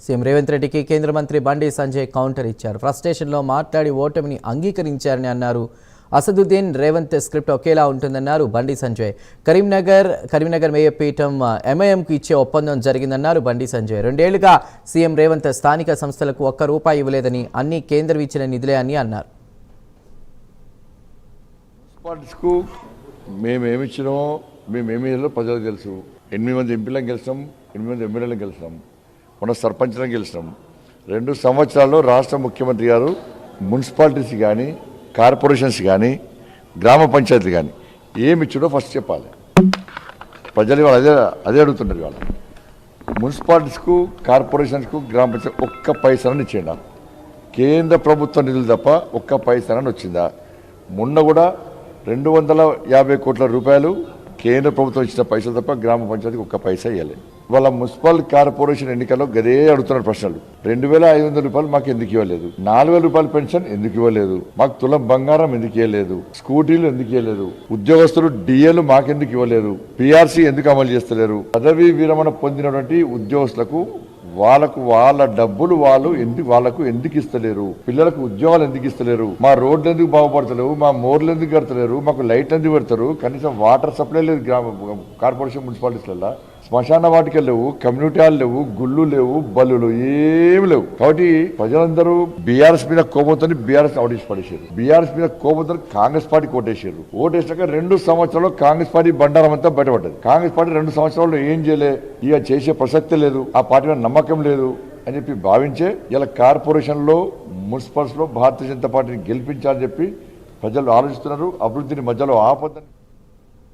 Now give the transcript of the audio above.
CM Revanth రెడ్డికి కేంద్ర మంత్రి బండి సంజయ్ కౌంటర్ ఇచ్చారు. ఫ్రస్ట్రేషన్లో మాట్లాడి ఓటమిని అంగీకరించారని అన్నారు. అసదుద్దీన్ రేవంత్ స్క్రిప్ట్ ఒకేలా ఉంటుందన్నారు బండి సంజయ్. కరీంనగర్ మేయపీఠం ఎంఐఎంకు ఇచ్చే ఒప్పందం జరిగిందన్నారు బండి సంజయ్. 2 ఏళ్లుగా సీఎం రేవంత్ స్థానిక సంస్థలకు ₹1 ఇవ్వలేదని, అన్ని కేంద్రం ఇచ్చిన నిధులే అని అన్నారు. మున్సిపాలిటీస్కు మేమేమిచ్చినామో మేమేమిలో ప్రజలకు తెలుసు. 8 మంది ఎంపీలను గెలిచినాం, 8 మంది ఎమ్మెల్యేలను గెలిచినాం, మన సర్పంచ్లను గెలిచినాం. 2 సంవత్సరాల్లో రాష్ట్ర ముఖ్యమంత్రి గారు మున్సిపాలిటీస్ కానీ, కార్పొరేషన్స్ కానీ, గ్రామ పంచాయతీలు కానీ ఏమి ఇచ్చాడో ఫస్ట్ చెప్పాలి. ప్రజలు ఇవాళ అదే అడుగుతున్నారు. ఇవాళ మున్సిపాలిటీస్కు, కార్పొరేషన్స్కు, గ్రామ పంచాయతీ ఒక్క పైసనని ఇచ్చేయండి. కేంద్ర ప్రభుత్వ నిధులు తప్ప ఒక్క పైసనని వచ్చిందా? మొన్న కూడా 250 కోట్ల రూపాయలు కేంద్ర ప్రభుత్వం ఇచ్చిన పైసలు తప్ప గ్రామ పంచాయతీకి ఒక్క పైసా ఇవ్వలేదు. వాళ్ళ మున్సిపల్ కార్పొరేషన్ ఎన్నికల్లో గదే అడుగుతున్నారు ప్రశ్నలు. 2500 రూపాయలు మాకు ఎందుకు ఇవ్వలేదు? 4000 రూపాయల పెన్షన్ ఎందుకు ఇవ్వలేదు? మాకు తులం బంగారం ఎందుకు ఇవ్వలేదు? స్కూటీలు ఎందుకు ఇవ్వలేదు? ఉద్యోగస్తులు డిఏలు మాకెందుకు ఇవ్వలేదు? పిఆర్సీ ఎందుకు అమలు చేస్తలేరు? పదవీ విరమణ పొందినటువంటి ఉద్యోగస్తులకు వాళ్ళ డబ్బులు వాళ్ళకు ఎందుకు ఇస్తలేరు? పిల్లలకు ఉద్యోగాలు ఎందుకు ఇస్తలేరు? మా రోడ్లు ఎందుకు బాగుపడతలేవు? మా మోర్లు ఎందుకు కడతలేరు? మాకు లైట్లు ఎందుకు పెడతారు? కనీసం వాటర్ సప్లై లేదు కార్పొరేషన్ మున్సిపాలిటీస్లలో. శ్మశాన వాటికలు లేవు, కమ్యూనిటీ హాల్ లేవు, గుళ్ళు లేవు, బల్లులు ఏమి లేవు. కాబట్టి ప్రజలందరూ బీఆర్ఎస్ మీద కోపంతో బీఆర్ఎస్ అవుట్ పడేసారు. బీఆర్ఎస్ మీద కోపంతో కాంగ్రెస్ పార్టీ ఓటేసారు. ఓటేసాక 2 సంవత్సరాల్లో కాంగ్రెస్ పార్టీ బండారం అంతా బయటపడ్డది. కాంగ్రెస్ పార్టీ 2 సంవత్సరాల్లో ఏం చేయలే, ఇక చేసే ప్రసక్తే లేదు, ఆ పార్టీ మీద నమ్మకం లేదు అని చెప్పి భావించే ఇలా కార్పొరేషన్లో, మున్సిపల్స్లో భారతీయ జనతా పార్టీని గెలిపించాలని చెప్పి ప్రజలు ఆలోచిస్తున్నారు. అభివృద్ధిని మధ్యలో ఆపొద్దని